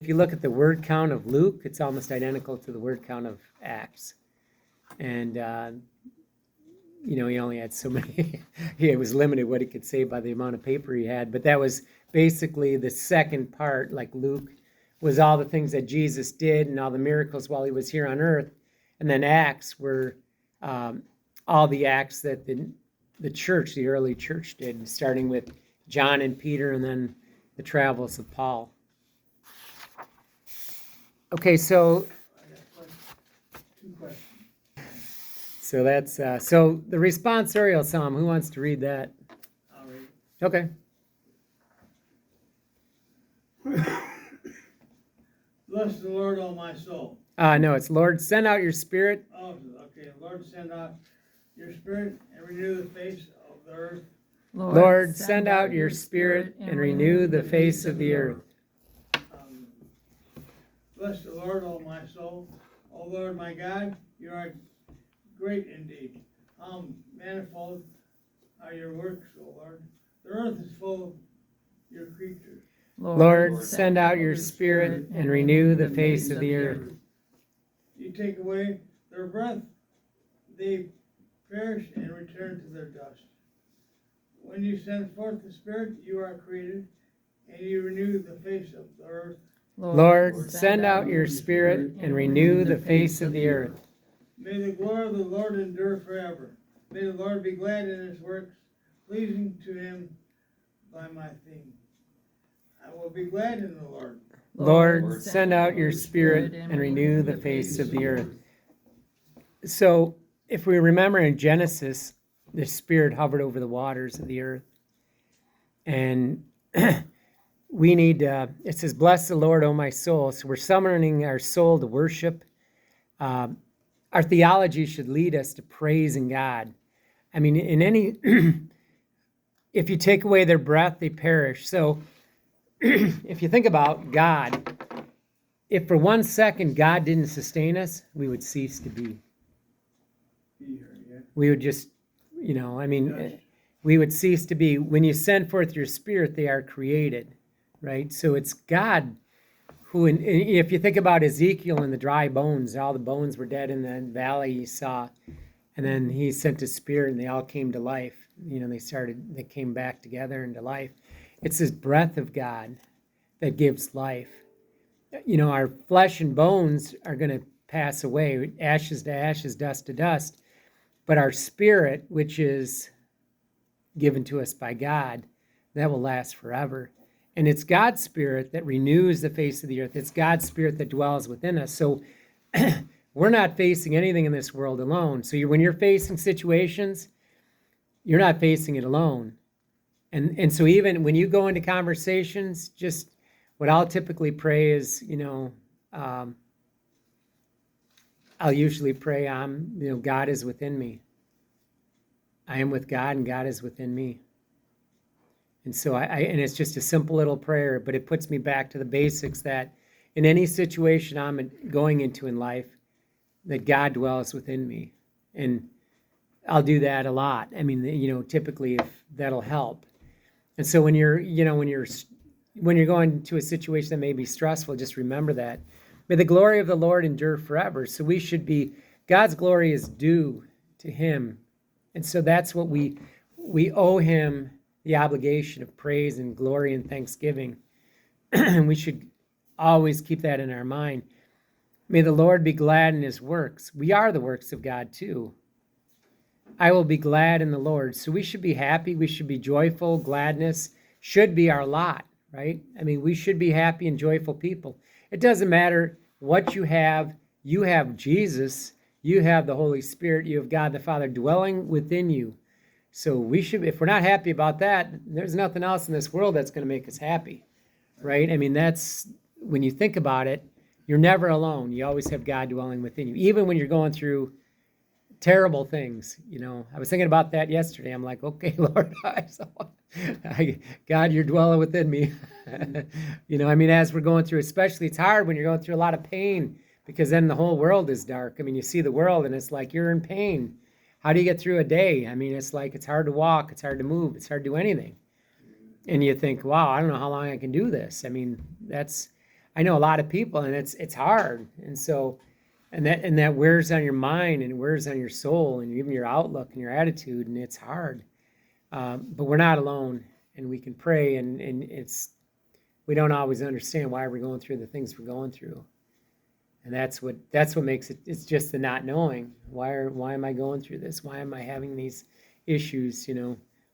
If you look at the word count of Luke, it's almost identical to the word count of Acts. And, he only had so many, it was limited what he could say by the amount of paper he had. But that was basically the second part, like Luke was all the things that Jesus did and all the miracles while he was here on earth. And then Acts were all the acts that the church, the early church did, starting with John and Peter and then the travels of Paul. Okay, so that's so the responsorial psalm. Who wants to read that? I'll read. Okay. Bless the Lord, O my soul. No, it's Lord, send out your spirit. Oh, okay. Lord, send out your spirit and renew the face of the earth. Lord, send out your spirit and renew the face of the earth. Bless the Lord, O my soul. O Lord, my God, you are great indeed. How manifold are your works, O Lord. The earth is full of your creatures. Lord, send out your spirit and renew the face of the earth. You take away their breath, they perish and return to their dust. When you send forth the Spirit, you are created, and you renew the face of the earth. Lord, send out your spirit and renew the face of the earth. May the glory of the Lord endure forever. May the Lord be glad in his works, pleasing to him by my theme. I will be glad in the Lord. Lord, send out your spirit and renew the face of the earth. So, if we remember in Genesis, the Spirit hovered over the waters of the earth. And we need, it says, bless the Lord, O my soul. So we're summoning our soul to worship. Our theology should lead us to praising God. I mean, in any, if you take away their breath, they perish. So if you think about God, if for 1 second God didn't sustain us, we would cease to be. We would just, we would cease to be. When you send forth your spirit, they are created, right? So it's God who, if you think about Ezekiel and the dry bones, all the bones were dead in the valley he saw, and then he sent his spirit and they all came to life. They came back together into life. It's this breath of God that gives life. Our flesh and bones are going to pass away, ashes to ashes, dust to dust. But our spirit, which is given to us by God, that will last forever. And it's God's spirit that renews the face of the earth. It's God's spirit that dwells within us. So we're not facing anything in this world alone. So when you're facing situations, you're not facing it alone. And so even when you go into conversations, just what I'll typically pray is, I'll usually pray, God is within me. I am with God and God is within me. And so and it's just a simple little prayer, but it puts me back to the basics that in any situation I'm going into in life, that God dwells within me. And I'll do that a lot. I mean, typically if that'll help. And so when you're going to a situation that may be stressful, just remember that. May the glory of the Lord endure forever. So God's glory is due to him. And so that's what we owe him, the obligation of praise and glory and thanksgiving. And we should always keep that in our mind. May the Lord be glad in his works. We are the works of God too. I will be glad in the Lord. So we should be happy. We should be joyful. Gladness should be our lot, right? I mean, we should be happy and joyful people. It doesn't matter what you have. You have Jesus. You have the Holy Spirit. You have God the Father dwelling within you. So we should, if we're not happy about that, there's nothing else in this world that's going to make us happy, right? I mean, that's, when you think about it, you're never alone. You always have God dwelling within you, even when you're going through terrible things. I was thinking about that yesterday. I'm like, okay, Lord, God, you're dwelling within me. As we're going through, especially it's hard when you're going through a lot of pain, because then the whole world is dark. I mean, you see the world and it's like you're in pain. How do you get through a day? I mean, it's like it's hard to walk, it's hard to move, it's hard to do anything. And you think, wow, I don't know how long I can do this. I mean, I know a lot of people, and it's hard, and so, and that wears on your mind and wears on your soul and even your outlook and your attitude, and it's hard. But we're not alone, and we can pray, and we don't always understand why we're going through the things we're going through, and that's what makes it. It's just the not knowing why am I going through this? Why am I having these issues?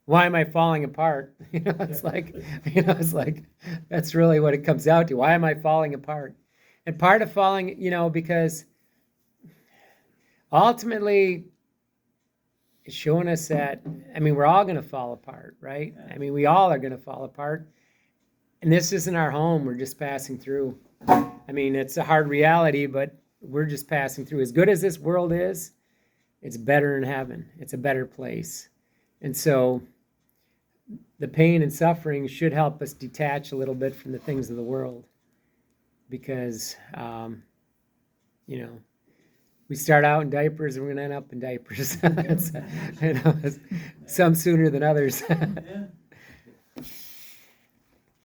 Why am I falling apart? It's like, it's like, that's really what it comes out to. Why am I falling apart? And part of falling, because ultimately it's showing us that, we're all going to fall apart, right? We all are going to fall apart. And this isn't our home. We're just passing through. It's a hard reality, but we're just passing through. As good as this world is, it's better in heaven. It's a better place. And so the pain and suffering should help us detach a little bit from the things of the world, because, we start out in diapers and we're going to end up in diapers. Some sooner than others. Yeah.